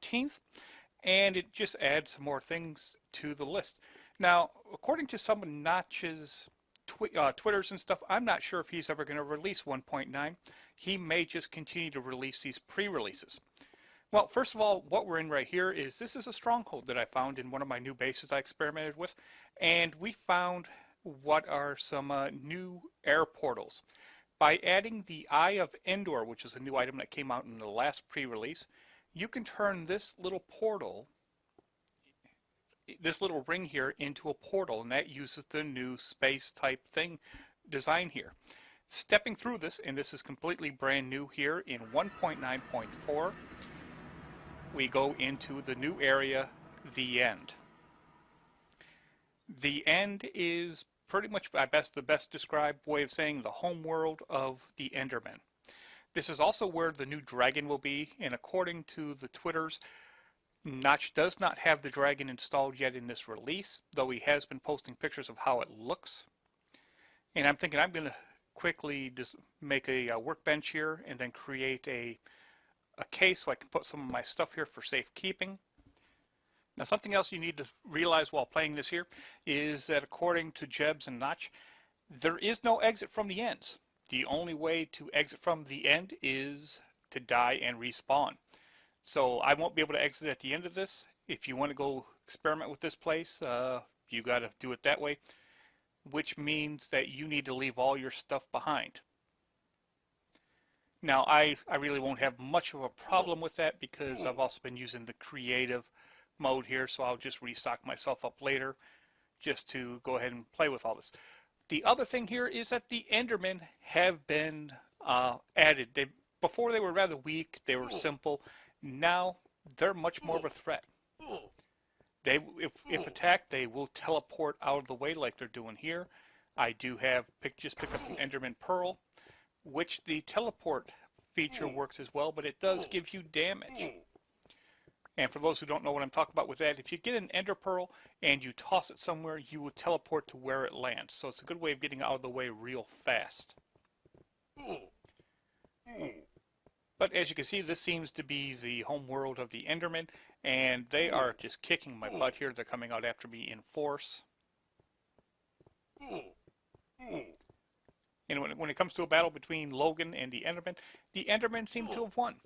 13th, and it just adds some more things to the list. Now, according to some of Notch's Twitters and stuff, I'm not sure if he's ever going to release 1.9. He may just continue to release these pre-releases. Well, first of all, what we're in right here is this is a stronghold that I found in one of my new bases I experimented with, and we found what are some new air portals. By adding the Eye of Endor, which is a new item that came out in the last pre-release, you can turn this little portal, this little ring here, into a portal, and that uses the new space type thing design here. Stepping through this, and this is completely brand new here in 1.9.4, we go into the new area, the End. The End is pretty much the best described way of saying the home world of the Endermen. This is also where the new dragon will be, and according to the Twitters, Notch does not have the dragon installed yet in this release, though he has been posting pictures of how it looks. And I'm thinking I'm going to quickly just make a workbench here and then create a case so I can put some of my stuff here for safekeeping. Now, something else you need to realize while playing this here is that according to Jebs and Notch, there is no exit from the ends. The only way to exit from the end is to die and respawn. So I won't be able to exit at the end of this. If you want to go experiment with this place, you got to do it that way, which means that you need to leave all your stuff behind. Now, I really won't have much of a problem with that because I've also been using the creative mode here, so I'll just restock myself up later just to go ahead and play with all this. The other thing here is that the Endermen have been added. Before they were rather weak, they were simple. Now they're much more of a threat. If attacked, they will teleport out of the way like they're doing here. I do have just picked up an Enderman Pearl, which the teleport feature works as well, but it does give you damage. And for those who don't know what I'm talking about with that, if you get an Ender Pearl and you toss it somewhere, you will teleport to where it lands. So it's a good way of getting out of the way real fast. But as you can see, this seems to be the home world of the Endermen, and they are just kicking my butt here. They're coming out after me in force. And when it comes to a battle between Logan and the Endermen seem to have won.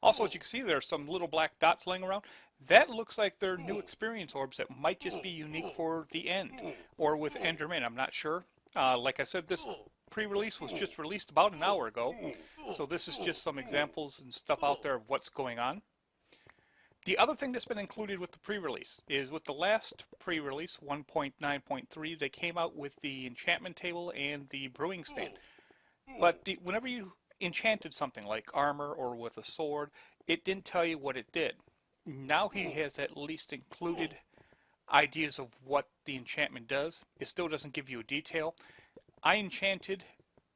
Also, as you can see, there are some little black dots laying around. That looks like they're new experience orbs that might just be unique for the End, or with Endermen. I'm not sure. Like I said, this pre-release was just released about an hour ago, so this is just some examples and stuff out there of what's going on. The other thing that's been included with the pre-release is with the last pre-release, 1.9.3, they came out with the enchantment table and the brewing stand. But whenever you enchanted something like armor or with a sword, it didn't tell you what it did. Now he has at least included ideas of what the enchantment does. It still doesn't give you a detail. I enchanted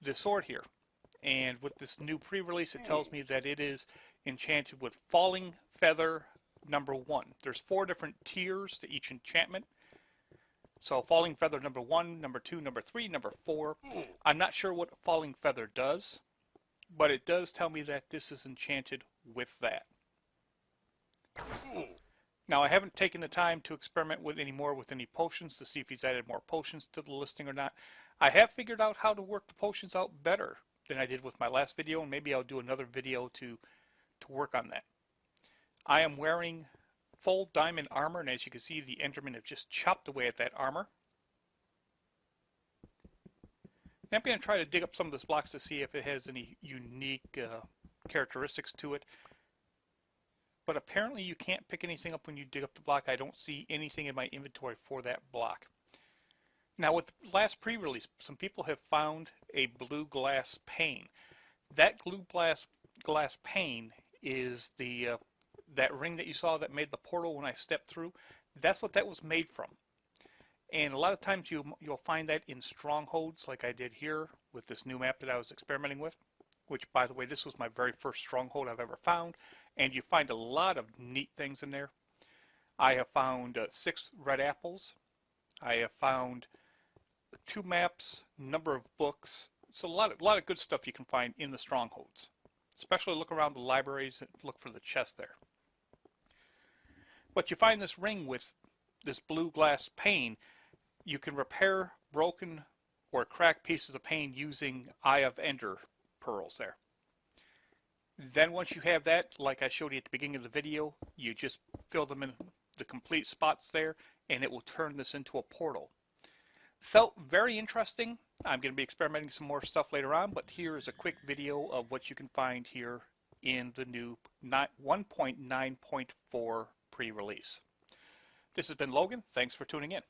the sword here, and with this new pre-release it tells me that it is enchanted with falling feather number 1. There's 4 different tiers to each enchantment. So falling feather number 1, number 2, number 3, number 4. I'm not sure what falling feather does, but it does tell me that this is enchanted with that. Now, I haven't taken the time to experiment with any potions to see if he's added more potions to the listing or not. I have figured out how to work the potions out better than I did with my last video, and maybe I'll do another video to work on that. I am wearing full diamond armor, and as you can see, the Endermen have just chopped away at that armor. I'm going to try to dig up some of this blocks to see if it has any unique characteristics to it. But apparently you can't pick anything up when you dig up the block. I don't see anything in my inventory for that block. Now with the last pre-release, some people have found a blue glass pane. That blue glass pane is that ring that you saw that made the portal when I stepped through. That's what that was made from. And a lot of times you'll find that in strongholds like I did here with this new map that I was experimenting with, which, by the way, this was my very first stronghold I've ever found, and you find a lot of neat things in there. I have found 6 red apples. I have found 2 maps, number of books, So a lot of good stuff you can find in the strongholds. Especially look around the libraries and look for the chest there. But you find this ring with this blue glass pane. You can repair broken or cracked pieces of pane using Eye of Ender pearls there. Then once you have that, like I showed you at the beginning of the video, you just fill them in the complete spots there, and it will turn this into a portal. So, very interesting. I'm going to be experimenting some more stuff later on, but here is a quick video of what you can find here in the new 1.9.4 pre-release. This has been Logan. Thanks for tuning in.